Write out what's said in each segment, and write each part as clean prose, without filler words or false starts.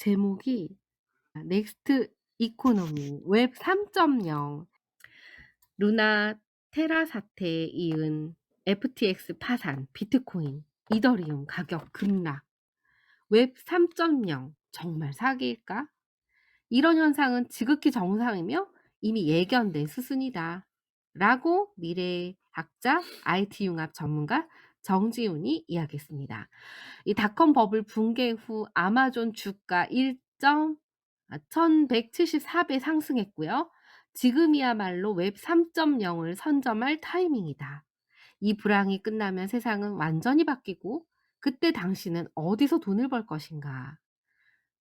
제목이 넥스트 이코노미 웹 3.0 루나 테라 사태에 이은 FTX 파산, 비트코인, 이더리움 가격 급락, 웹 3.0 정말 사기일까? 이런 현상은 지극히 정상이며 이미 예견된 수순이다. 라고 미래학자 IT 융합 전문가 정지훈이 이야기했습니다. 이 닷컴 버블 붕괴 후 아마존 주가 1174배 상승했고요. 지금이야말로 웹 3.0을 선점할 타이밍이다. 이 불황이 끝나면 세상은 완전히 바뀌고 그때 당신은 어디서 돈을 벌 것인가?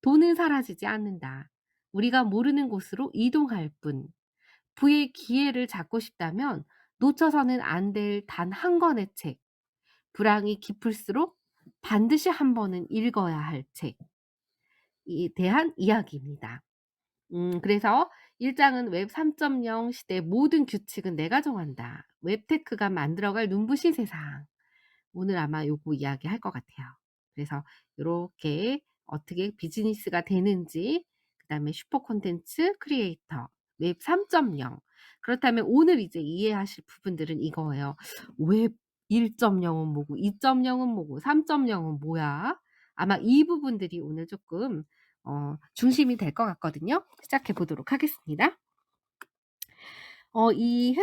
돈은 사라지지 않는다. 우리가 모르는 곳으로 이동할 뿐. 부의 기회를 잡고 싶다면 놓쳐서는 안 될 단 한 권의 책. 불황이 깊을수록 반드시 한 번은 읽어야 할 책에 대한 이야기입니다. 그래서 1 장은 웹 3.0 시대의 모든 규칙은 내가 정한다. 웹테크가 만들어갈 눈부신 세상. 오늘 아마 요거 이야기할 것 같아요. 그래서 요렇게 어떻게 비즈니스가 되는지, 그다음에 슈퍼 콘텐츠 크리에이터, 웹 3.0. 그렇다면 오늘 이제 이해하실 부분들은 이거예요. 웹 1.0은 뭐고 2.0은 뭐고 3.0은 뭐야? 아마 이 부분들이 오늘 쪼끔 중심이 될 것 같거든요. 시작해 보도록 하겠습니다. 이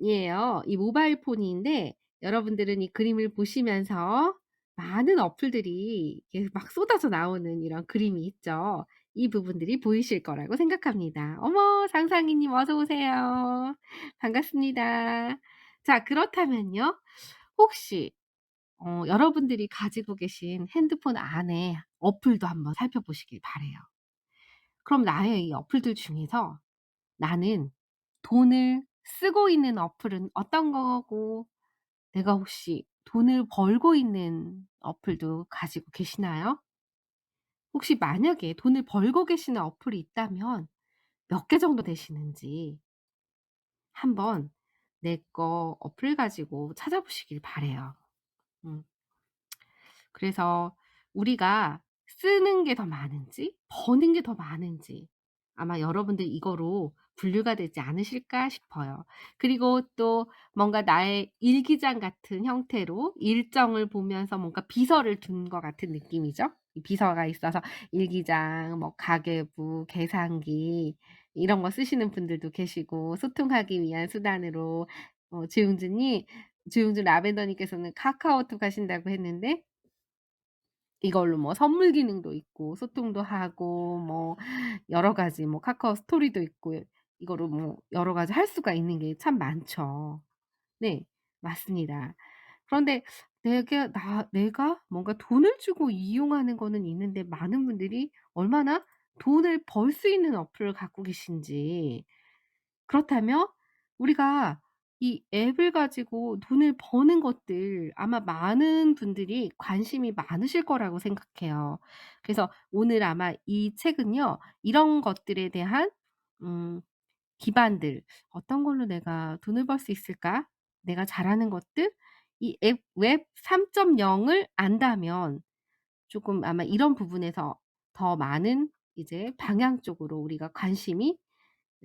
핸드폰이에요. 이 모바일 폰인데 여러분들은 이 그림을 보시면서 많은 어플들이 이렇게 막 쏟아져 나오는 이런 그림이 있죠. 이 부분들이 보이실 거라고 생각합니다. 어머, 상상이님 어서 오세요. 반갑습니다. 자, 그렇다면요. 혹시 여러분들이 가지고 계신 핸드폰 안에 어플도 한번 살펴보시길 바라요. 그럼 나의 이 어플들 중에서 나는 돈을 쓰고 있는 어플은 어떤 거고, 내가 혹시 돈을 벌고 있는 어플도 가지고 계시나요? 혹시 만약에 돈을 벌고 계시는 어플이 있다면 몇 개 정도 되시는지 한번 내 거 어플 가지고 찾아보시길 바라요. 음. 그래서 우리가 쓰는 게 더 많은지 버는 게 더 많은지 아마 여러분들 이거로 분류가 되지 않으실까 싶어요. 그리고 또 뭔가 나의 일기장 같은 형태로 일정을 보면서 뭔가 비서를 둔 것 같은 느낌이죠. 이 비서가 있어서 일기장, 뭐 가계부, 계산기 이런 거 쓰시는 분들도 계시고, 소통하기 위한 수단으로 주용준 라벤더 님께서는 카카오톡 하신다고 했는데, 이걸로 뭐 선물 기능도 있고 소통도 하고 뭐 여러 가지 뭐 카카오 스토리도 있고 이거로 뭐 여러 가지 할 수가 있는 게 참 많죠. 네. 맞습니다. 그런데 내가 뭔가 돈을 주고 이용하는 거는 있는데 많은 분들이 얼마나 돈을 벌 수 있는 어플을 갖고 계신지, 그렇다면 우리가 이 앱을 가지고 돈을 버는 것들 아마 많은 분들이 관심이 많으실 거라고 생각해요. 그래서 오늘 아마 이 책은요, 이런 것들에 대한 음 기반들, '어떤 걸로 내가 돈을 벌 수 있을까?' 내가 잘하는 것들, 이 웹 3.0을 안다면 쪼끔 아마 이런 부분에서 더 많은 이제 방향 쪽으로 우리가 관심이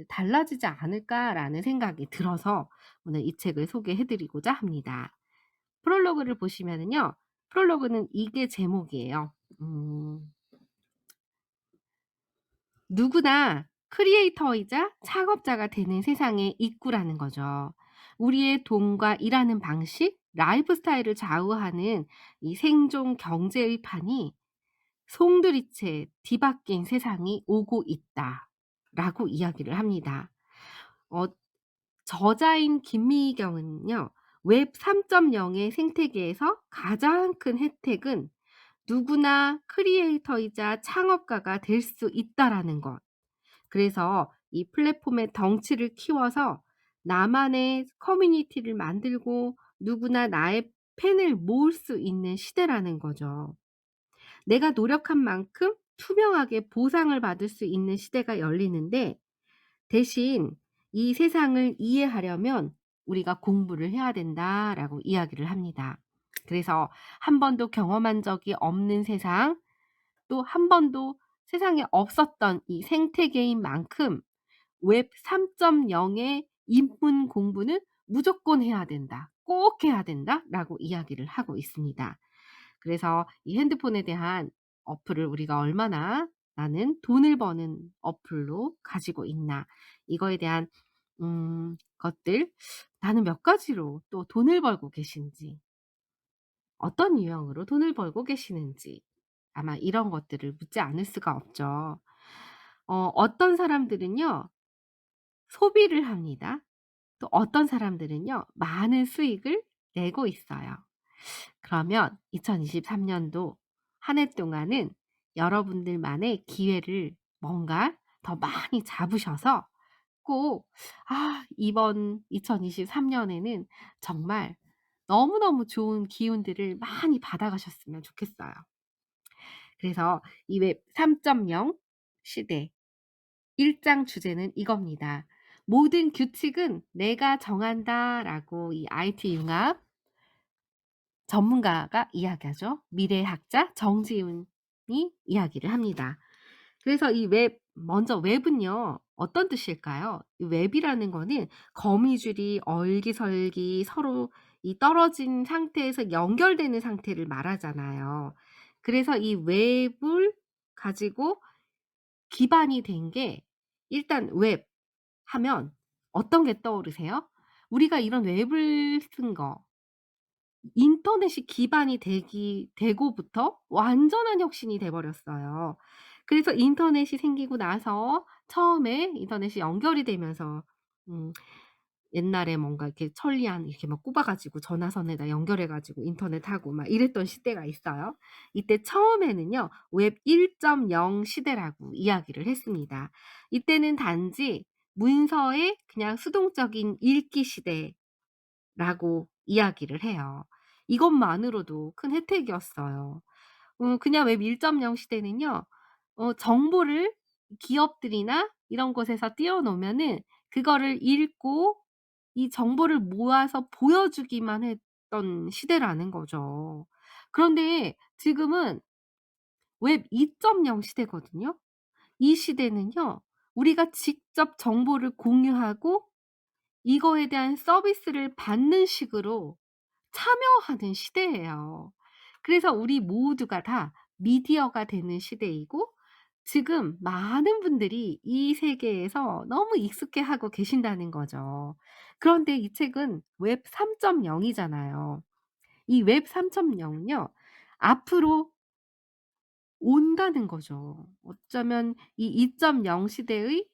'달라지지 않을까.'라는 생각이 들어서 오늘 이 책을 소개해 드리고자 합니다. 프롤로그를 보시면은요. 프롤로그는 이게 제목이에요. 누구나 크리에이터이자 창업자가 되는 세상의 입구라는 거죠. 우리의 돈과 일하는 방식, 라이프 스타일을 좌우하는 이 생존 경제의 판이 송두리째 뒤바뀐 세상이 오고 있다라고 이야기를 합니다. 어 저자인 김미경은요. 웹 3.0의 생태계에서 가장 큰 혜택은 누구나 크리에이터이자 창업가가 될 수 있다라는 것. 그래서 이 플랫폼의 덩치를 키워서 나만의 커뮤니티를 만들고 누구나 나의 팬을 모을 수 있는 시대라는 거죠. 내가 노력한 만큼 투명하게 보상을 받을 수 있는 시대가 열리는데, 대신 이 세상을 이해하려면 우리가 공부를 해야 된다라고 이야기를 합니다. 그래서 한 번도 경험한 적이 없는 세상, 또 한 번도 세상에 없었던 이 생태계인 만큼 웹 3.0의 입문 공부는 무조건 해야 된다. 꼭 해야 된다라고 이야기를 하고 있습니다. 그래서 이 핸드폰에 대한 어플을 우리가 얼마나 나는 돈을 버는 어플로 가지고 있나 이거에 대한 것들 나는 몇 가지로 또 돈을 벌고 계신지 어떤 유형으로 돈을 벌고 계시는지 아마 이런 것들을 묻지 않을 수가 없죠. 어떤 사람들은요 소비를 합니다. 또 어떤 사람들은요 많은 수익을 내고 있어요. 그러면 2023 년도 한 해 동안은 여러분들만의 기회를 뭔가 더 많이 잡으셔서 꼭 이번 2023 년에는 정말 너무너무 좋은 기운들을 많이 받아가셨으면 좋겠어요. 그래서 이 웹 3.0 시대 1장 주제는 이겁니다. "모든 규칙은 내가 정한다."라고 이 IT 융합 전문가가 이야기하죠. 미래학자 정지훈이 이야기를 합니다. 그래서 이 웹 먼저 웹은요 어떤 뜻일까요? 이 웹이라는 거는 거미줄이 얼기설기 서로 이 떨어진 상태에서 연결되는 상태를 말하잖아요. 그래서 이 웹을 가지고 기반이 된 게 일단 웹 하면 어떤 게 떠오르세요? 우리가 이런 웹을 쓴 거 인터넷이 기반이 되고부터 완전한 혁신이 돼 버렸어요. 그래서 인터넷이 생기고 나서 처음에 인터넷이 연결이 되면서 음 옛날에 뭔가 이렇게 천리안 이렇게 막 꼽아 가지고 전화선에다 연결해 가지고 인터넷하고 막 이랬던 시대가 있어요. 이때 처음에는요. 웹 1.0 시대라고 이야기를 했습니다. 이때는 단지 문서의 그냥 수동적인 읽기 시대 라고 이야기를 해요. 이것만으로도 큰 혜택이었어요. 그냥 웹 1.0 시대는요. 정보를 기업들이나 이런 곳에서 띄워 놓으면은 그거를 읽고 이 정보를 모아서 보여주기만 했던 시대라는 거죠. 그런데 지금은 웹 2.0 시대거든요. 이 시대는요. 우리가 직접 정보를 공유하고 이거에 대한 서비스를 받는 식으로 참여하는 시대예요. 그래서 우리 모두가 다 미디어가 되는 시대이고 지금 많은 분들이 이 세계에서 너무 익숙해하고 계신다는 거죠. 그런데 이 책은 웹 3.0 이잖아요. 이 웹 3.0은요. 앞으로 온다는 거죠. 어쩌면 이 2.0 시대의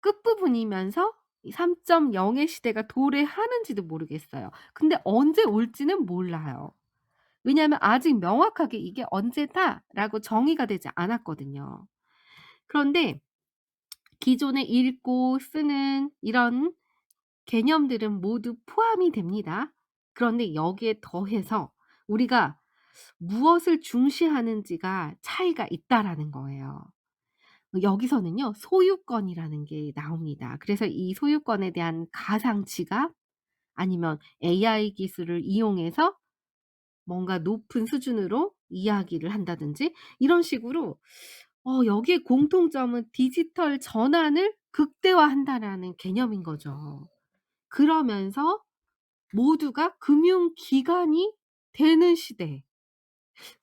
끝부분이면서 이 3.0의 시대가 도래하는지도 모르겠어요. 근데 언제 올지는 몰라요. 왜냐하면 아직 명확하게 "이게 언제다."라고 정의가 되지 않았거든요. 그런데 기존에 읽고 쓰는 이런 개념들은 모두 포함이 됩니다. 그런데 여기에 더해서 우리가 무엇을 중시하는지가 차이가 있다라는 거예요. 여기서는요. 소유권이라는 게 나옵니다. 그래서 이 소유권에 대한 가상 지갑 아니면 AI 기술을 이용해서 뭔가 높은 수준으로 이야기를 한다든지 이런 식으로 여기에 공통점은 디지털 전환을 극대화한다라는 개념인 거죠. 그러면서 모두가 금융기관이 되는 시대.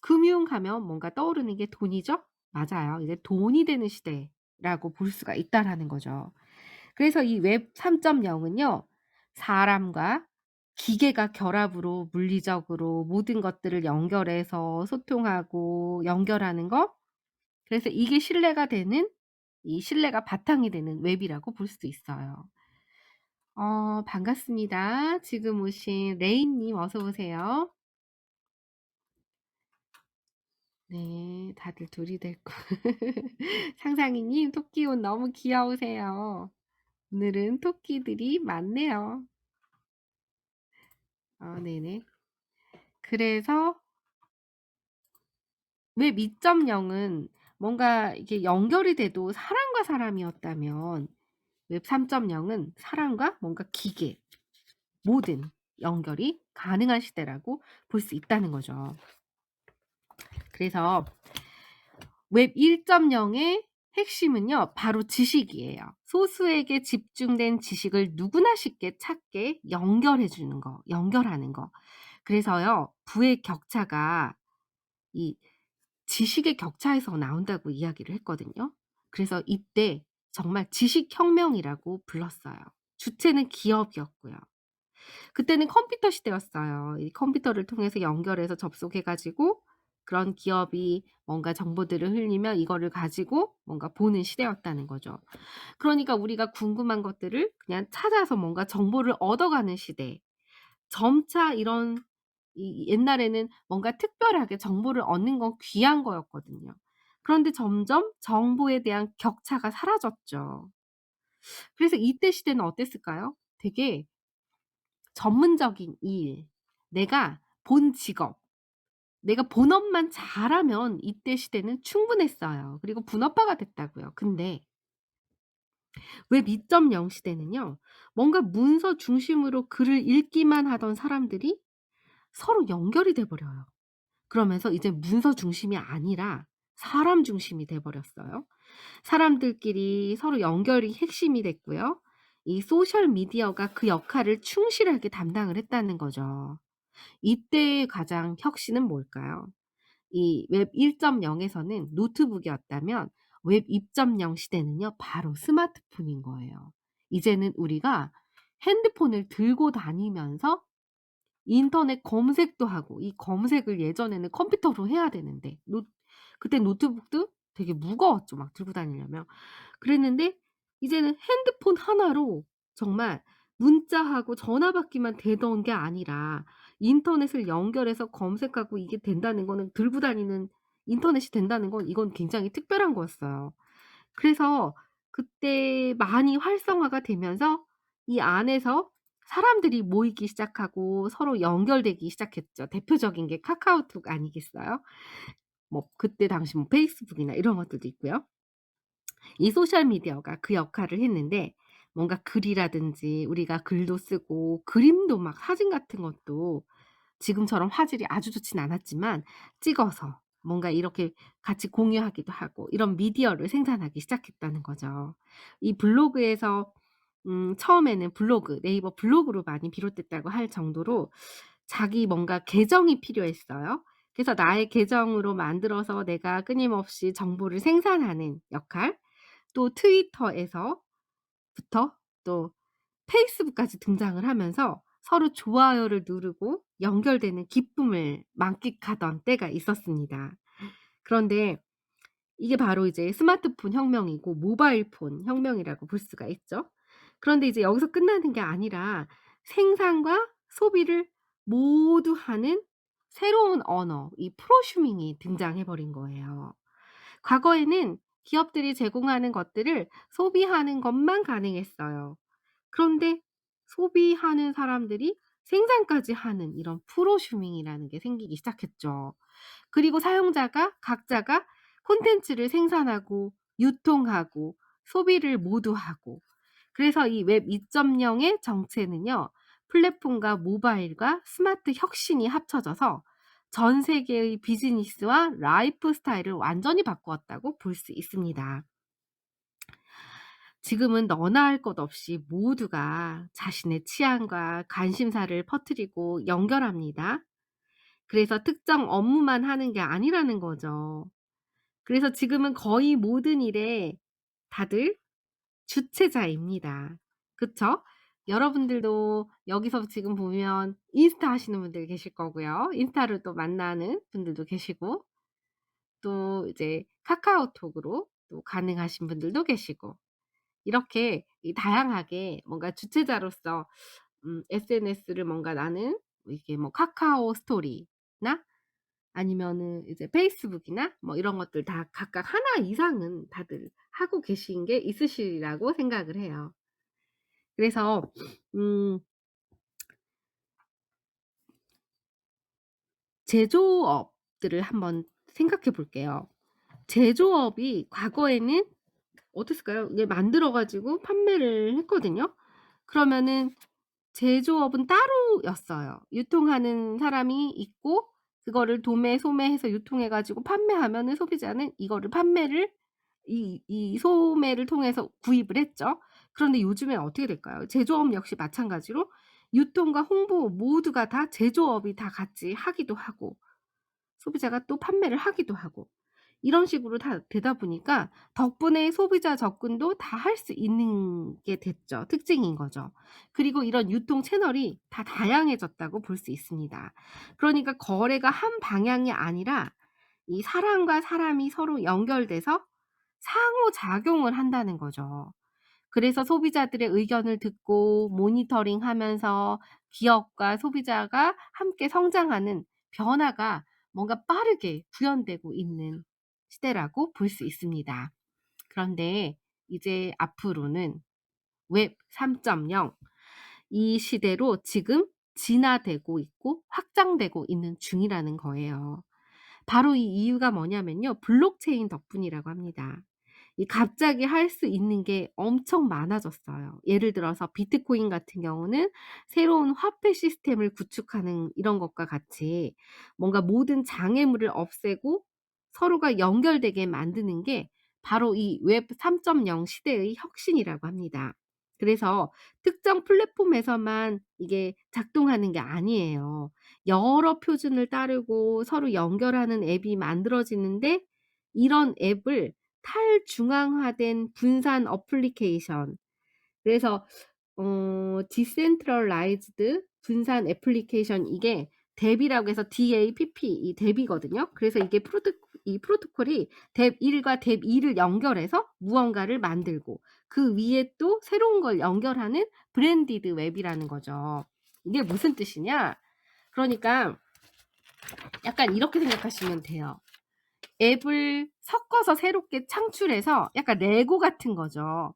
금융 가면 뭔가 떠오르는 게 돈이죠? 맞아요. 이제 돈이 되는 시대라고 볼 수가 있다라는 거죠. 그래서 이 웹 3.0 은요. 사람과 기계가 결합으로 물리적으로 모든 것들을 연결해서 소통하고 연결하는 거 그래서 이게 신뢰가 되는 이 신뢰가 바탕이 되는 웹이라고 볼 수 있어요. 반갑습니다. 지금 오신 레인 님 어서 오세요. 네. 다들 둘이 됐고. 상상이 님 토끼 옷 너무 귀여우세요. 오늘은 토끼들이 많네요. 네네. 그래서 웹 2.0은 뭔가 이게 연결이 돼도 사람과 사람이었다면 웹 3.0은 사람과 뭔가 기계 모든 연결이 가능한 시대라고 볼 수 있다는 거죠. 그래서 웹 1.0의 핵심은요, 바로 지식이에요. 소수에게 집중된 지식을 누구나 쉽게 찾게 연결해 주는 거, 연결하는 거. 그래서요, 부의 격차가 이 지식의 격차에서 나온다고 이야기를 했거든요. 그래서 이때 정말 지식혁명이라고 불렀어요. 주체는 기업이었고요. 그때는 컴퓨터 시대였어요. 이 컴퓨터를 통해서 연결해서 접속해 가지고 그런 기업이 뭔가 정보들을 흘리면 이거를 가지고 뭔가 보는 시대였다는 거죠. 그러니까 우리가 궁금한 것들을 그냥 찾아서 뭔가 정보를 얻어가는 시대. 점차 이런 이 옛날에는 뭔가 특별하게 정보를 얻는 건 귀한 거였거든요. 그런데 점점 정보에 대한 격차가 사라졌죠. 그래서 이때 시대는 어땠을까요? 되게 전문적인 일, 내가 본 직업, 내가 본업만 잘하면 이때 시대는 충분했어요. 그리고 분업화가 됐다고요. 근데 웹 2.0 시대는요. 뭔가 문서 중심으로 글을 읽기만 하던 사람들이 서로 연결이 돼 버려요. 그러면서 이제 문서 중심이 아니라 사람 중심이 돼 버렸어요. 사람들끼리 서로 연결이 핵심이 됐고요. 이 소셜 미디어가 그 역할을 충실하게 담당을 했다는 거죠. 이때의 가장 혁신은 뭘까요? 이 웹 1.0 에서는 노트북이었다면 웹 2.0 시대는요, 바로 스마트폰인 거예요. 이제는 우리가 핸드폰을 들고 다니면서 인터넷 검색도 하고, 이 검색을 예전에는 컴퓨터로 해야 되는데 그때 노트북도 되게 무거웠죠, 막 들고 다니려면. 그랬는데 이제는 핸드폰 하나로 정말 문자하고 전화 받기만 되던 게 아니라 인터넷을 연결해서 검색하고 이게 된다는 거는, 들고 다니는 인터넷이 된다는 건 이건 굉장히 특별한 거였어요. 그래서 그때 많이 활성화가 되면서 이 안에서 사람들이 모이기 시작하고 서로 연결되기 시작했죠. 대표적인 게 카카오톡 아니겠어요? 뭐 그때 당시 뭐 페이스북이나 이런 것들도 있고요. 이 소셜 미디어가 그 역할을 했는데, 뭔가 글이라든지 우리가 글도 쓰고 그림도 막 사진 같은 것도 지금처럼 화질이 아주 좋진 않았지만 찍어서 뭔가 이렇게 같이 공유하기도 하고 이런 미디어를 생산하기 시작했다는 거죠. 이 블로그에서 처음에는 블로그, 네이버 블로그로 많이 비롯됐다고 할 정도로 자기 뭔가 계정이 필요했어요. 그래서 나의 계정으로 만들어서 내가 끊임없이 정보를 생산하는 역할, 또 트위터에서부터 또 페이스북까지 등장을 하면서 서로 좋아요를 누르고 연결되는 기쁨을 만끽하던 때가 있었습니다. 그런데 이게 바로 이제 스마트폰 혁명이고 모바일 폰 혁명이라고 볼 수가 있죠. 그런데 이제 여기서 끝나는 게 아니라 생산과 소비를 모두 하는 새로운 언어, 이 프로슈밍이 등장해 버린 거예요. 과거에는 기업들이 제공하는 것들을 소비하는 것만 가능했어요. 그런데 소비하는 사람들이 생산까지 하는 이런 프로슈밍이라는 게 생기기 시작했죠. 그리고 사용자가 각자가 콘텐츠를 생산하고 유통하고 소비를 모두 하고, 그래서 이 웹 2.0의 정체는요, 플랫폼과 모바일과 스마트 혁신이 합쳐져서 전 세계의 비즈니스와 라이프 스타일을 완전히 바꾸었다고 볼 수 있습니다. 지금은 너나 할 것 없이 모두가 자신의 취향과 관심사를 퍼뜨리고 연결합니다. 그래서 특정 업무만 하는 게 아니라는 거죠. 그래서 지금은 거의 모든 일에 다들 주체자입니다. 그쵸? 여러분들도 여기서 지금 보면 인스타 하시는 분들 계실 거고요. 인스타를 또 만나는 분들도 계시고, 또 이제 카카오톡으로 또 가능하신 분들도 계시고, 이렇게 이 다양하게 뭔가 주체자로서 SNS를 뭔가 나는 이게 뭐 카카오 스토리나 아니면은 이제 페이스북이나 뭐 이런 것들 다 각각 하나 이상은 다들 하고 계신 게 있으시리라고 생각을 해요. 그래서 음 제조업들을 한번 생각해 볼게요. 제조업이 과거에는 어땠을까요? 이게 만들어 가지고 판매를 했거든요. 그러면은 제조업은 따로였어요. 유통하는 사람이 있고 그거를 도매, 소매해서 유통해 가지고 판매하면은 소비자는 이거를 판매를 이 소매를 통해서 구입을 했죠. 그런데 요즘엔 어떻게 될까요? 제조업 역시 마찬가지로 유통과 홍보 모두가 다 제조업이 다 같이 하기도 하고 소비자가 또 판매를 하기도 하고 이런 식으로 다 되다 보니까 덕분에 소비자 접근도 다 할 수 있는 게 됐죠. 특징인 거죠. 그리고 이런 유통 채널이 다 다양해졌다고 볼 수 있습니다. 그러니까 거래가 한 방향이 아니라 이 사람과 사람이 서로 연결돼서 상호작용을 한다는 거죠. 그래서 소비자들의 의견을 듣고 모니터링하면서 기업과 소비자가 함께 성장하는 변화가 뭔가 빠르게 구현되고 있는 시대라고 볼 수 있습니다. 그런데 이제 앞으로는 웹 3.0 이 시대로 지금 진화되고 있고 확장되고 있는 중이라는 거예요. 바로 이 이유가 뭐냐면요. 블록체인 덕분이라고 합니다. 이 갑자기 할 수 있는 게 엄청 많아졌어요. 예를 들어서 비트코인 같은 경우는 새로운 화폐 시스템을 구축하는 이런 것과 같이 뭔가 모든 장애물을 없애고 서로가 연결되게 만드는 게 바로 이 웹 3.0 시대의 혁신이라고 합니다. 그래서 특정 플랫폼에서만 이게 작동하는 게 아니에요. 여러 표준을 따르고 서로 연결하는 앱이 만들어지는데 이런 앱을 탈중앙화된 분산 어플리케이션 그래서 디센트럴라이즈드 분산 애플리케이션 이게 DApp이라고 해서 DAPP 이 DApp이거든요. 그래서 이게 이 프로토콜이 DApp 1과 DApp 2를 연결해서 무언가를 만들고 그 위에 또 새로운 걸 연결하는 브랜디드 웹이라는 거죠. 이게 무슨 뜻이냐? 그러니까 약간 이렇게 생각하시면 돼요. 앱을 섞어서 새롭게 창출해서 약간 레고 같은 거죠.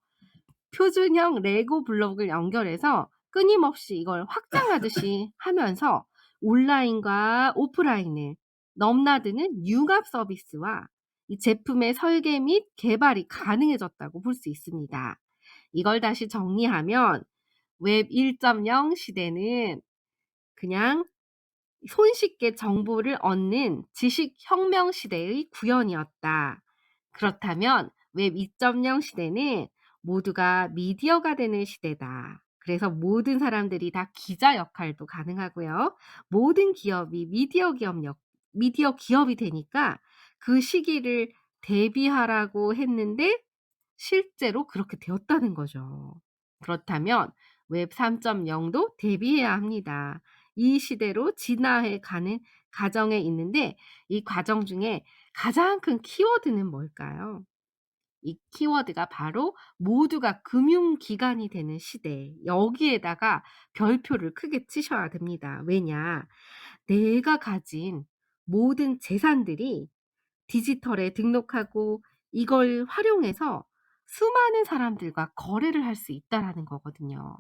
표준형 레고 블록을 연결해서 끊임없이 이걸 확장하듯이 하면서 온라인과 오프라인을 넘나드는 융합 서비스와 이 제품의 설계 및 개발이 가능해졌다고 볼 수 있습니다. 이걸 다시 정리하면 웹 1.0 시대는 그냥 손쉽게 정보를 얻는 지식혁명 시대의 구현이었다. 그렇다면 웹 2.0 시대는 모두가 미디어가 되는 시대다. 그래서 모든 사람들이 다 기자 역할도 가능하고요. 모든 기업이 미디어 기업이 되니까 그 시기를 대비하라고 했는데 실제로 그렇게 되었다는 거죠. 그렇다면 웹 3.0도 대비해야 합니다. 이 시대로 진화해 가는 과정에 있는데 이 과정 중에 가장 큰 키워드는 뭘까요? 이 키워드가 바로 모두가 금융기관이 되는 시대. 여기에다가 별표를 크게 치셔야 됩니다. 왜냐? 내가 가진 모든 재산들이 디지털에 등록하고 이걸 활용해서 수많은 사람들과 거래를 할 수 있다라는 거거든요.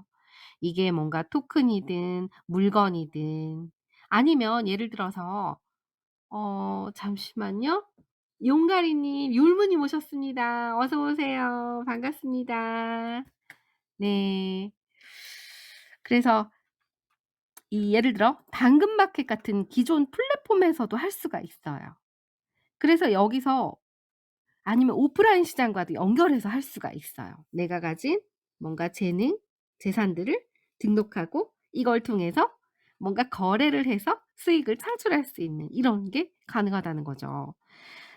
이게 뭔가 토큰이든 물건이든 아니면 예를 들어서 잠시만요. 용가리 님, 율무님 오셨습니다. 어서 오세요. 반갑습니다. 네. 그래서 이 예를 들어 당근마켓 같은 기존 플랫폼에서도 할 수가 있어요. 그래서 여기서 아니면 오프라인 시장과도 연결해서 할 수가 있어요. 내가 가진 뭔가 재능, 재산들을 등록하고 이걸 통해서 뭔가 거래를 해서 수익을 창출할 수 있는 이런 게 가능하다는 거죠.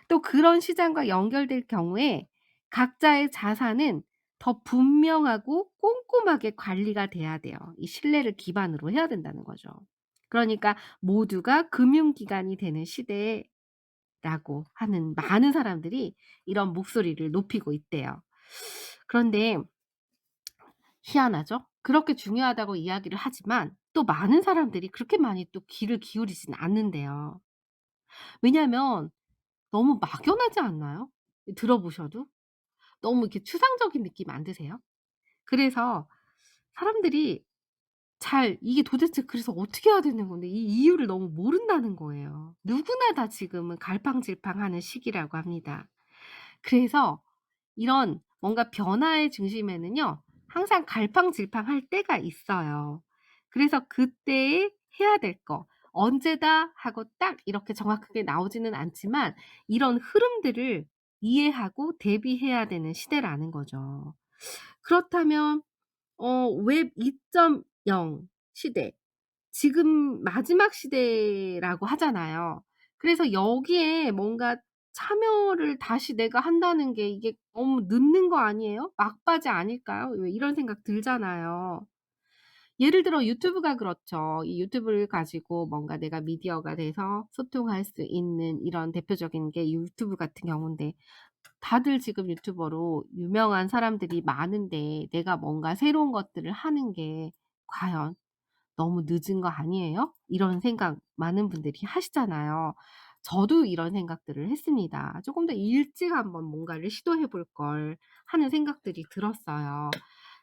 또 그런 시장과 연결될 경우에 각자의 자산은 더 분명하고 꼼꼼하게 관리가 돼야 돼요. 이 신뢰를 기반으로 해야 된다는 거죠. 그러니까 모두가 금융기관이 되는 시대에 라고 하는 많은 사람들이 이런 목소리를 높이고 있대요. 그런데 희한하죠? 그렇게 중요하다고 이야기를 하지만 또 많은 사람들이 그렇게 많이 또 귀를 기울이진 않는데요. 왜냐하면 너무 막연하지 않나요? 들어보셔도? 너무 이렇게 추상적인 느낌 안 드세요? 그래서 사람들이 잘 이게 도대체 그래서 어떻게 해야 되는 건데 이 이유를 너무 모른다는 거예요. 누구나 다 지금은 갈팡질팡하는 시기라고 합니다. 그래서 이런 뭔가 변화의 중심에는요. 항상 갈팡질팡할 때가 있어요. 그래서 그때에 해야 될 거 언제다 하고 딱 이렇게 정확하게 나오지는 않지만 이런 흐름들을 이해하고 대비해야 되는 시대라는 거죠. 그렇다면 웹 2.0 시대, 지금 마지막 시대라고 하잖아요. 그래서 여기에 뭔가 참여를 다시 내가 한다는 게 이게 너무 늦는 거 아니에요? 막바지 아닐까요? 왜 이런 생각 들잖아요. 예를 들어 유튜브가 그렇죠. 이 유튜브를 가지고 뭔가 내가 미디어가 돼서 소통할 수 있는 이런 대표적인 게 유튜브 같은 경우인데, 다들 지금 유튜버로 유명한 사람들이 많은데 내가 뭔가 새로운 것들을 하는 게 과연 너무 늦은 거 아니에요? 이런 생각 많은 분들이 하시잖아요. 저도 이런 생각들을 했습니다. '조금 더 일찍 한번 뭔가를 시도해 볼 걸.' 하는 생각들이 들었어요.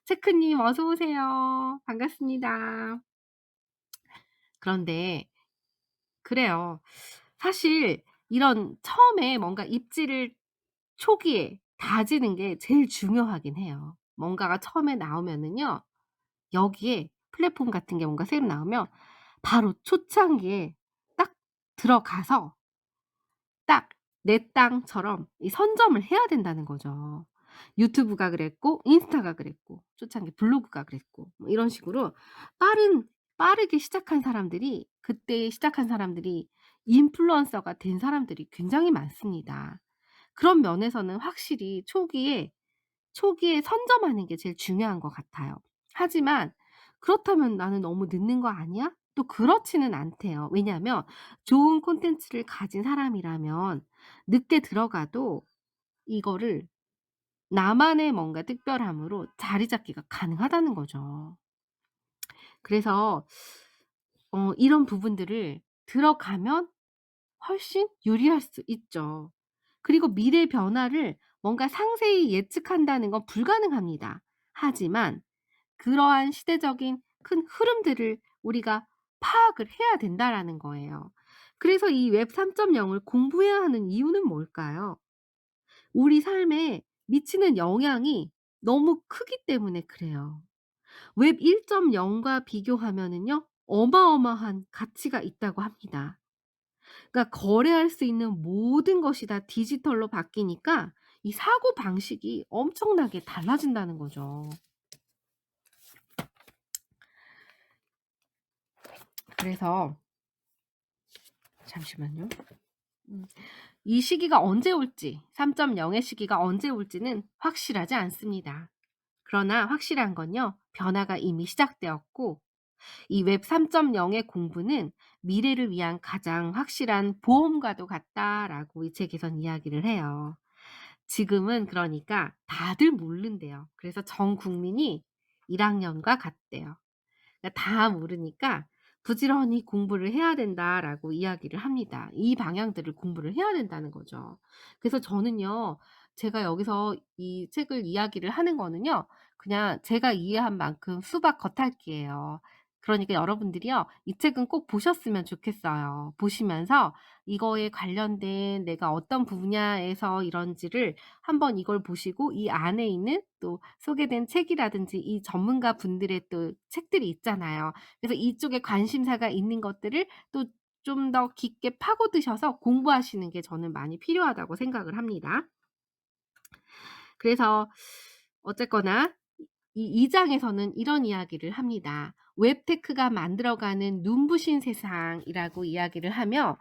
체크님 어서 오세요. 반갑습니다. 그런데 그래요. 사실 이런 처음에 뭔가 입지를 초기에 다지는 게 제일 중요하긴 해요. 뭔가가 처음에 나오면은요, 여기에 플랫폼 같은 게 뭔가 새로 나오면 바로 초창기에 딱 들어가서 딱 내 땅처럼 이 선점을 해야 된다는 거죠. 유튜브가 그랬고 인스타가 그랬고 초창기 블로그가 그랬고 뭐 이런 식으로 빠른 빠르게 시작한 사람들이, 그때 시작한 사람들이 인플루언서가 된 사람들이 굉장히 많습니다. 그런 면에서는 확실히 초기에 선점하는 게 제일 중요한 것 같아요. 하지만 그렇다면 '나는 너무 늦는 거 아니야?' 또 그렇지는 않대요. 왜냐하면 좋은 콘텐츠를 가진 사람이라면 늦게 들어가도 이거를 나만의 뭔가 특별함으로 자리 잡기가 가능하다는 거죠. 그래서 이런 부분들을 들어가면 훨씬 유리할 수 있죠. 그리고 미래 변화를 뭔가 상세히 예측한다는 건 불가능합니다. 하지만 그러한 시대적인 큰 흐름들을 우리가 파악을 해야 된다라는 거예요. 그래서 이 웹 3.0을 공부해야 하는 이유는 뭘까요? 우리 삶에 미치는 영향이 너무 크기 때문에 그래요. 웹 1.0과 비교하면은요, 어마어마한 가치가 있다고 합니다. 그러니까 거래할 수 있는 모든 것이 다 디지털로 바뀌니까 이 사고 방식이 엄청나게 달라진다는 거죠. 그래서 잠시만요. 음. 이 시기가 언제 올지, 3.0의 시기가 언제 올지는 확실하지 않습니다. 그러나 확실한 건요, 변화가 이미 시작되었고 이 웹 3.0의 공부는 미래를 위한 가장 확실한 보험과도 같다라고 이 책에선 이야기를 해요. 지금은 그러니까 다들 모른대요. 그래서 전 국민이 1 학년과 같대요. 그러니까 다 모르니까 "부지런히 공부를 해야 된다."라고 이야기를 합니다. 이 방향들을 공부를 해야 된다는 거죠. 그래서 저는요, 제가 여기서 이 책을 이야기를 하는 거는요, 그냥 제가 이해한 만큼 수박 겉핥기예요. 그러니까 여러분들이요, 이 책은 꼭 보셨으면 좋겠어요. 보시면서 이거에 관련된 내가 어떤 분야에서 이런지를 한번 이걸 보시고 이 안에 있는 또 소개된 책이라든지 이 전문가 분들의 또 책들이 있잖아요. 그래서 이쪽에 관심사가 있는 것들을 또 좀 더 깊게 파고드셔서 공부하시는 게 저는 많이 필요하다고 생각을 합니다. 그래서 어쨌거나 이 장에서는 이런 이야기를 합니다. 웹테크가 만들어가는 눈부신 세상이라고 이야기를 하며,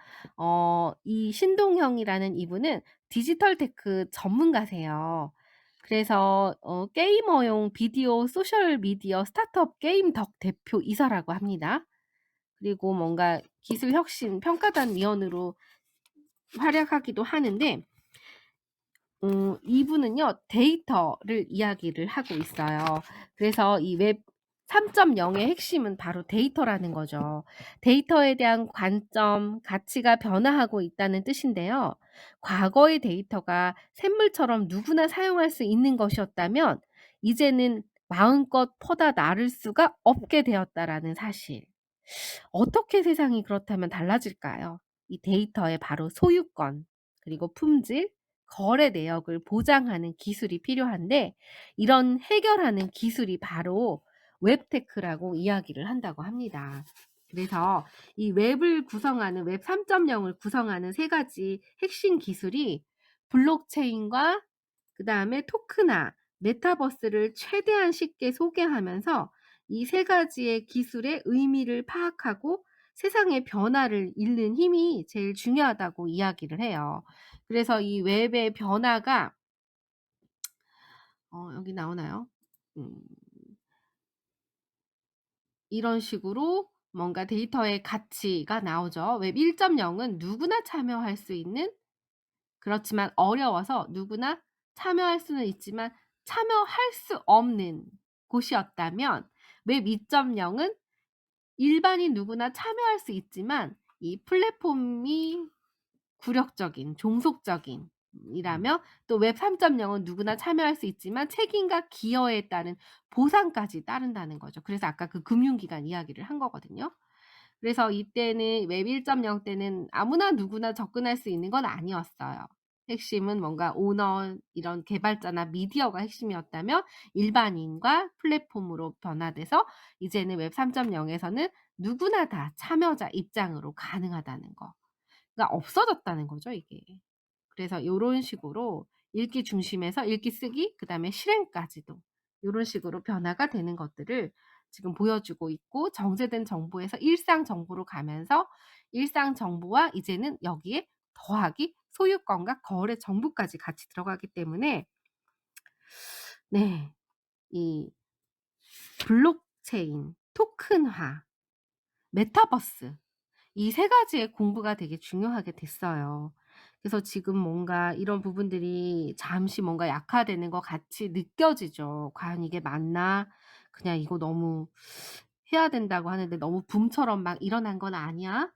이 신동형이라는 이분은 디지털 테크 전문가세요. 그래서 게이머용 비디오 소셜 미디어 스타트업 게임덕 대표이사라고 합니다. 그리고 뭔가 기술 혁신 평가단 위원으로 활약하기도 하는데, 이분은요, 데이터를 이야기를 하고 있어요. 그래서 이 웹 3.0의 핵심은 바로 데이터라는 거죠. 데이터에 대한 관점, 가치가 변화하고 있다는 뜻인데요. 과거의 데이터가 샘물처럼 누구나 사용할 수 있는 것이었다면 이제는 마음껏 퍼다 나를 수가 없게 되었다라는 사실. 어떻게 세상이 그렇다면 달라질까요? 이 데이터의 바로 소유권, 그리고 품질, 거래 내역을 보장하는 기술이 필요한데, 이런 해결하는 기술이 바로 웹테크라고 이야기를 한다고 합니다. 그래서 이 웹을 구성하는 웹 3.0을 구성하는 세 가지 핵심 기술이 블록체인과 그다음에 토큰화, 메타버스를 최대한 쉽게 소개하면서 이 세 가지의 기술의 의미를 파악하고 세상의 변화를 잇는 힘이 제일 중요하다고 이야기를 해요. 그래서 이 웹의 변화가 여기 나오나요? 음 이런 식으로 뭔가 데이터의 가치가 나오죠. 웹 1.0은 누구나 참여할 수 있는, 그렇지만 어려워서 누구나 참여할 수는 있지만 참여할 수 없는 곳이었다면, 웹 2.0은 일반인 누구나 참여할 수 있지만 이 플랫폼이 굴욕적인, 종속적인 이라며, 또 웹 3.0은 누구나 참여할 수 있지만 책임과 기여에 따른 보상까지 따른다는 거죠. 그래서 아까 그 금융기관 이야기를 한 거거든요. 그래서 이때는 웹 1.0 때는 아무나 누구나 접근할 수 있는 건 아니었어요. 핵심은 뭔가 오너, 이런 개발자나 미디어가 핵심이었다면 일반인과 플랫폼으로 변화돼서 이제는 웹 3.0 에서는 누구나 다 참여자 입장으로 가능하다는 거. 가 없어졌다는 거죠, 이게. 그래서 요런 식으로 읽기 중심에서 읽기 쓰기, 그다음에 실행까지도 요런 식으로 변화가 되는 것들을 지금 보여주고 있고, 정제된 정보에서 일상 정보로 가면서 일상 정보와 이제는 여기에 더하기 소유권과 거래 정보까지 같이 들어가기 때문에, 네, 이 블록체인, 토큰화, 메타버스, 이 세 가지의 공부가 되게 중요하게 됐어요. 그래서 지금 뭔가 이런 부분들이 잠시 뭔가 약화되는 것 같이 느껴지죠. '과연 이게 맞나? 그냥 이거 너무 해야 된다고 하는데 너무 붐처럼 막 일어난 건 아니야?'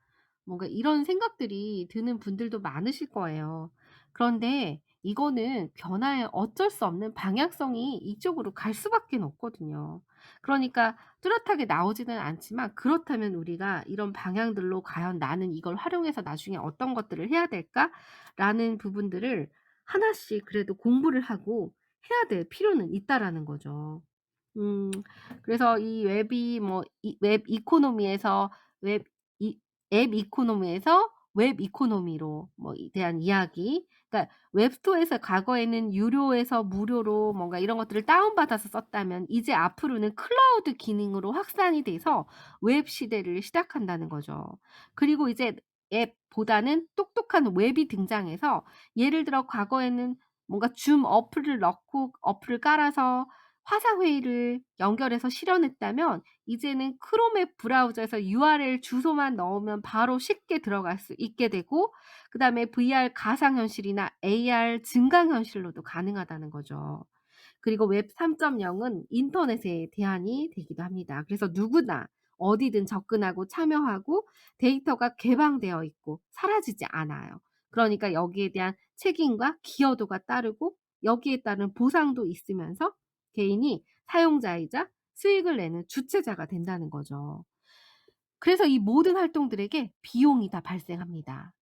뭔가 이런 생각들이 드는 분들도 많으실 거예요. 그런데 이거는 변화에 어쩔 수 없는 방향성이 이쪽으로 갈 수밖엔 없거든요. 그러니까 뚜렷하게 나오지는 않지만, 그렇다면 우리가 이런 방향들로 '과연 나는 이걸 활용해서 나중에 어떤 것들을 해야 될까?'라는 부분들을 하나씩 그래도 공부를 하고 해야 될 필요는 있다라는 거죠. 음 그래서 이 웹이 뭐 이 웹 이코노미에서 웹 이 앱 이코노미에서 웹 이코노미로 뭐 이 대한 이야기, 그러니까 웹스토어에서 과거에는 유료에서 무료로 뭔가 이런 것들을 다운받아서 썼다면 이제 앞으로는 클라우드 기능으로 확산이 돼서 웹 시대를 시작한다는 거죠. 그리고 이제 앱보다는 똑똑한 웹이 등장해서, 예를 들어 과거에는 뭔가 줌 어플을 넣고 어플을 깔아서 화상 회의를 연결해서 실현했다면 이제는 크롬 앱 브라우저에서 URL 주소만 넣으면 바로 쉽게 들어갈 수 있게 되고, 그다음에 VR 가상 현실이나 AR 증강 현실로도 가능하다는 거죠. 그리고 웹 3.0은 인터넷의 대안이 되기도 합니다. 그래서 누구나 어디든 접근하고 참여하고 데이터가 개방되어 있고 사라지지 않아요. 그러니까 여기에 대한 책임과 기여도가 따르고 여기에 따른 보상도 있으면서 개인이 사용자이자 수익을 내는 주체자가 된다는 거죠. 그래서 이 모든 활동들에게 비용이 다 발생합니다.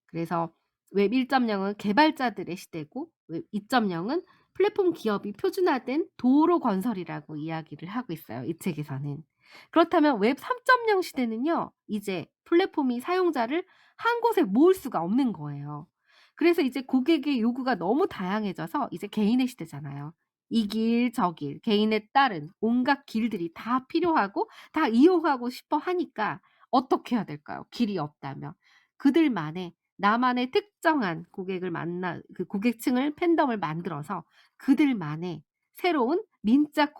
그래서 웹 1.0은 개발자들의 시대고 웹 2.0은 플랫폼 기업이 표준화된 도로 건설이라고 이야기를 하고 있어요, 이 책에서는. 그렇다면 웹 3.0 시대는요, 이제 플랫폼이 사용자를 한 곳에 모을 수가 없는 거예요. 그래서 이제 고객의 요구가 너무 다양해져서 이제 개인의 시대잖아요. 이 길 저 길, 개인에 따른 온갖 길들이 다 필요하고 다 이용하고 싶어 하니까 어떻게 해야 될까요? 길이 없다면. 그들만의, 나만의 특정한 고객을 만나 그 고객층을 팬덤을 만들어서 그들만의 새로운 민자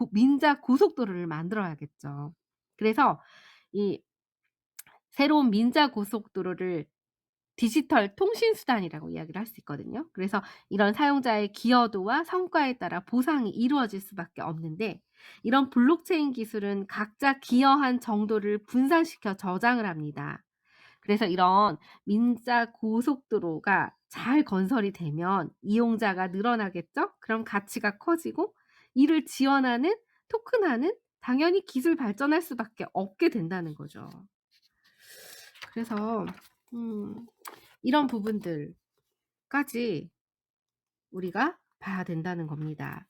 고속도로를 만들어야겠죠. 그래서 이 새로운 민자 고속도로를 디지털 통신 수단이라고 이야기를 할 수 있거든요. 그래서 이런 사용자의 기여도와 성과에 따라 보상이 이루어질 수밖에 없는데, 이런 블록체인 기술은 각자 기여한 정도를 분산시켜 저장을 합니다. 그래서 이런 민자 고속도로가 잘 건설이 되면 이용자가 늘어나겠죠? 그럼 가치가 커지고 이를 지원하는 토큰화는 당연히 기술 발전할 수밖에 없게 된다는 거죠. 그래서 음 이런 부분들까지 우리가 봐야 된다는 겁니다.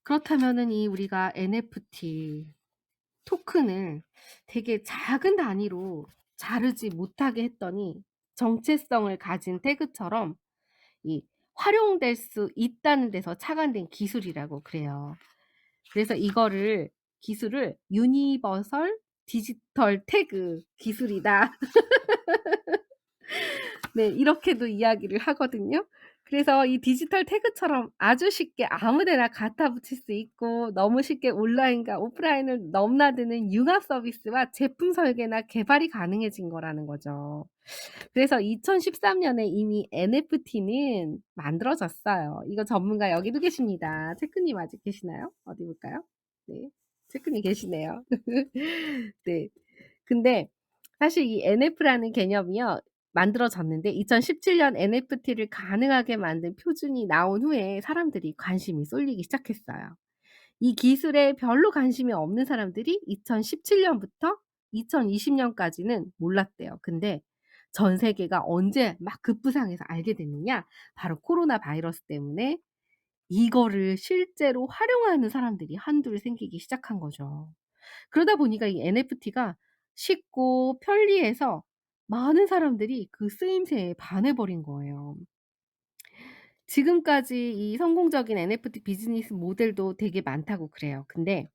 그렇다면은 이 우리가 NFT, 토큰을 되게 작은 단위로 자르지 못하게 했더니 정체성을 가진 태그처럼 이 활용될 수 있다는 데서 착안된 기술이라고 그래요. 그래서 이거를 기술을 유니버설 디지털 태그 기술이다. 네, 이렇게도 이야기를 하거든요. 그래서 이 디지털 태그처럼 아주 쉽게 아무 데나 갖다 붙일 수 있고 너무 쉽게 온라인과 오프라인을 넘나드는 융합 서비스와 제품 설계나 개발이 가능해진 거라는 거죠. 그래서 2013년에 이미 NFT는 만들어졌어요. 이거 전문가 여기도 계십니다. 체크님 아직 계시나요? 어디 볼까요? 네. 체크님 계시네요. 네. 근데 사실 이 NF라는 개념이요. 만들어졌는데 2017년 NFT를 가능하게 만든 표준이 나온 후에 사람들이 관심이 쏠리기 시작했어요. 이 기술에 별로 관심이 없는 사람들이 2017년부터 2020년까지는 몰랐대요. 근데 전 세계가 언제 막 급부상해서 알게 됐느냐? 바로 코로나 바이러스 때문에 이거를 실제로 활용하는 사람들이 한둘 생기기 시작한 거죠. 그러다 보니까 이 NFT가 쉽고 편리해서 많은 사람들이 그 쓰임새에 반해 버린 거예요. 지금까지 이 성공적인 NFT 비즈니스 모델도 되게 많다고 그래요. 근데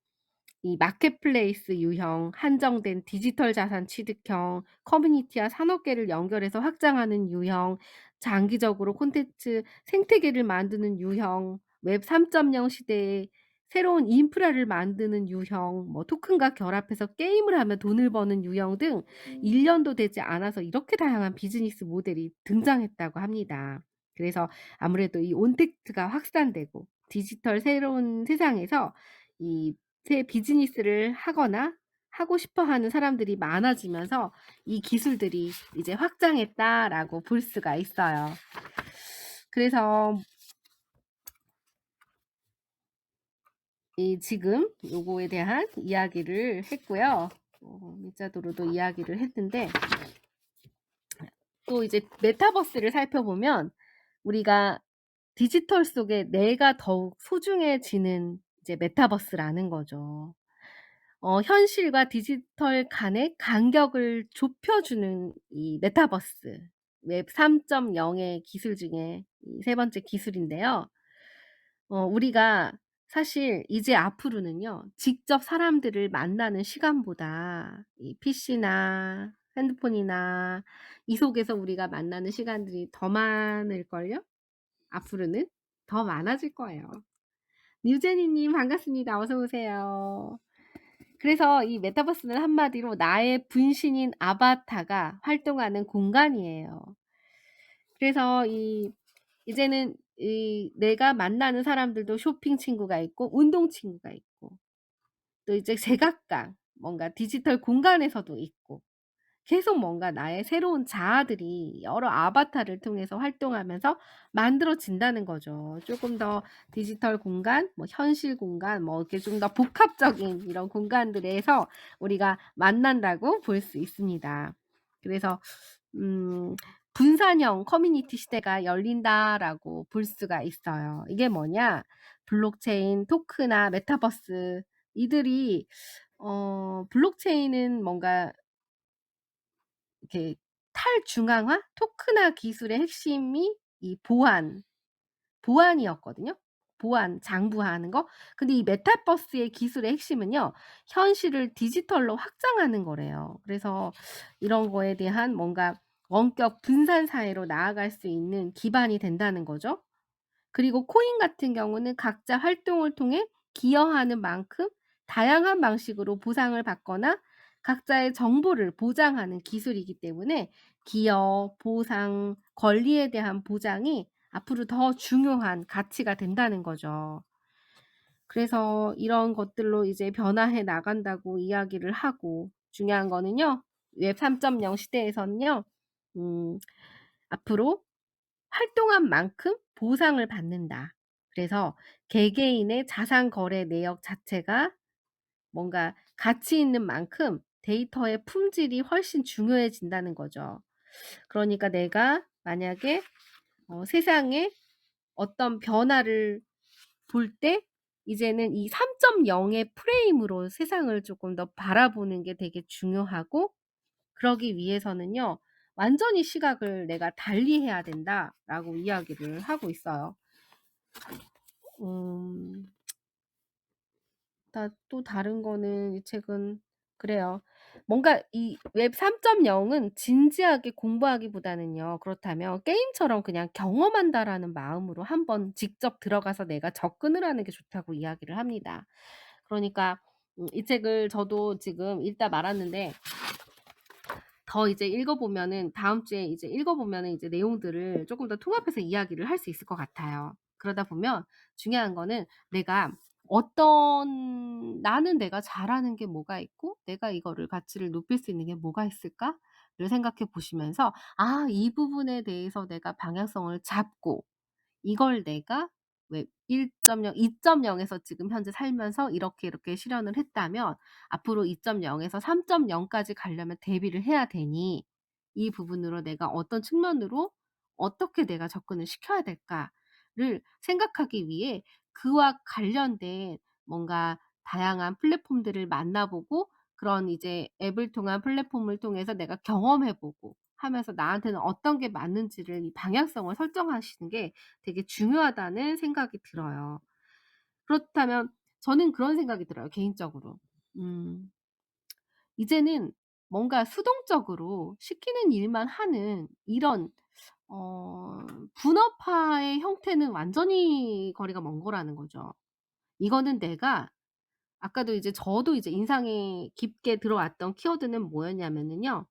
이 마켓플레이스 유형, 한정된 디지털 자산 취득형, 커뮤니티와 산업계를 연결해서 확장하는 유형, 장기적으로 콘텐츠 생태계를 만드는 유형, 웹 3.0 시대에 새로운 인프라를 만드는 유형, 뭐 토큰과 결합해서 게임을 하며 돈을 버는 유형 등 1 년도 되지 않아서 이렇게 다양한 비즈니스 모델이 등장했다고 합니다. 그래서 아무래도 이 온택트가 확산되고 디지털 새로운 세상에서 이 새 비즈니스를 하거나 하고 싶어 하는 사람들이 많아지면서 이 기술들이 이제 확장했다라고 볼 수가 있어요. 그래서 이 지금 요거에 대한 이야기를 했고요. 밑자도로도 이야기를 했는데 또 이제 메타버스를 살펴보면 우리가 디지털 속에 내가 더욱 소중해지는 이제 메타버스라는 거죠. 현실과 디지털 간의 간격을 좁혀주는 이 메타버스. 웹 3.0의 기술 중에 이 세 번째 기술인데요. 우리가 사실 이제 앞으로는요. 직접 사람들을 만나는 시간보다 이 PC나 핸드폰이나 이 속에서 우리가 만나는 시간들이 더 많을걸요? 앞으로는 더 많아질 거예요. 뉴제니 님 반갑습니다. 어서 오세요. 그래서 이 메타버스는 한마디로 나의 분신인 아바타가 활동하는 공간이에요. 그래서 이제는 이 내가 만나는 사람들도 쇼핑 친구가 있고 운동 친구가 있고 또 이제 제각각 뭔가 디지털 공간에서도 있고 계속 뭔가 나의 새로운 자아들이 여러 아바타를 통해서 활동하면서 만들어진다는 거죠. 조금 더 디지털 공간, 뭐 현실 공간, 뭐 이렇게 좀 더 복합적인 이런 공간들에서 우리가 만난다고 볼 수 있습니다. 그래서 분산형 커뮤니티 시대가 열린다라고 볼 수가 있어요. 이게 뭐냐? 블록체인, 토크나 메타버스 이들이 블록체인은 뭔가 이렇게 탈중앙화 토크나 기술의 핵심이 이 보안이었거든요. 보안, 장부화하는 거. 근데 이 메타버스의 기술의 핵심은요. 현실을 디지털로 확장하는 거래요. 그래서 이런 거에 대한 뭔가 원격 분산 사회로 나아갈 수 있는 기반이 된다는 거죠. 그리고 코인 같은 경우는 각자 활동을 통해 기여하는 만큼 다양한 방식으로 보상을 받거나 각자의 정보를 보장하는 기술이기 때문에 기여, 보상, 권리에 대한 보장이 앞으로 더 중요한 가치가 된다는 거죠. 그래서 이런 것들로 이제 변화해 나간다고 이야기를 하고 중요한 거는요. 웹 3.0 시대에서는요. 음 앞으로 활동한 만큼 보상을 받는다. 그래서 개개인의 자산 거래 내역 자체가 뭔가 가치 있는 만큼 데이터의 품질이 훨씬 중요해진다는 거죠. 그러니까 내가 만약에 세상에 어떤 변화를 볼 때 이제는 이 3.0의 프레임으로 세상을 쪼끔 더 바라보는 게 되게 중요하고, 그러기 위해서는요, "완전히 시각을 내가 달리해야 된다."라고 이야기를 하고 있어요. 음. 또 다른 거는 이 책은 그래요. 뭔가 이 웹 3.0은 진지하게 공부하기보다는요, 그렇다면 게임처럼 그냥 경험한다라는 마음으로 한번 직접 들어가서 내가 접근을 하는 게 좋다고 이야기를 합니다. 그러니까 이 책을 저도 지금 읽다 말았는데, 더 이제 읽어 보면은 다음 주에 이제 읽어 보면은 이제 내용들을 쪼끔 더 통합해서 이야기를 할 수 있을 것 같아요. 그러다 보면 중요한 거는 내가 어떤 '나는 내가 잘하는 게 뭐가 있고 내가 이거를 가치를 높일 수 있는 게 뭐가 있을까?'를 생각해 보시면서 '아 이 부분에 대해서 내가 방향성을 잡고 이걸 내가 왜 1.0, 2.0 에서 지금 현재 살면서 이렇게 이렇게 실현을 했다면 앞으로 2.0 에서 3.0 까지 가려면 대비를 해야 되니 이 부분으로 내가 어떤 측면으로 어떻게 내가 접근을 시켜야 될까?'를 생각하기 위해 그와 관련된 뭔가 다양한 플랫폼들을 만나 보고, 그런 이제 앱을 통한 플랫폼을 통해서 내가 경험해 보고 하면서 나한테는 어떤 게 맞는지를 이 방향성을 설정하시는 게 되게 중요하다는 생각이 들어요. 그렇다면 저는 그런 생각이 들어요, 개인적으로. 음 이제는 뭔가 수동적으로 시키는 일만 하는 이런 어 분업화의 형태는 완전히 거리가 먼 거라는 거죠. 이거는 내가 아까도 이제 저도 이제 인상이 깊게 들어왔던 키워드는 뭐였냐면은요,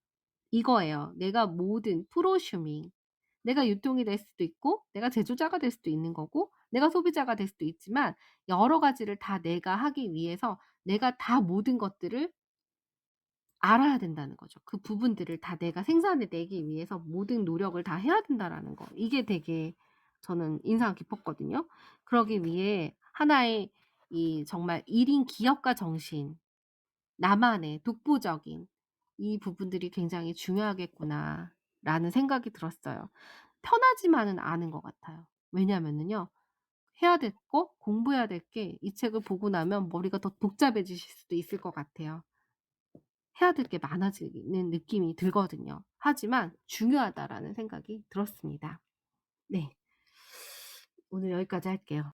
이거예요. 내가 모든 프로슈밍, 내가 유통이 될 수도 있고 내가 제조자가 될 수도 있는 거고 내가 소비자가 될 수도 있지만, 여러 가지를 다 내가 하기 위해서 내가 다 모든 것들을 알아야 된다는 거죠. 그 부분들을 다 내가 생산해 내기 위해서 모든 노력을 다 해야 된다라는 거. 이게 되게 저는 인상 깊었거든요. 그러기 위해 하나의 이 정말 1인 기업가 정신, 나만의 독보적인 이 부분들이 굉장히 중요하겠구나라는 생각이 들었어요. 편하지만은 않은 것 같아요. 왜냐하면은요, 해야 될 거, 공부해야 될 게 이 책을 보고 나면 머리가 더 복잡해지실 수도 있을 것 같아요. 해야 될 게 많아지는 느낌이 들거든요. 하지만 중요하다라는 생각이 들었습니다. 네. 오늘 여기까지 할게요.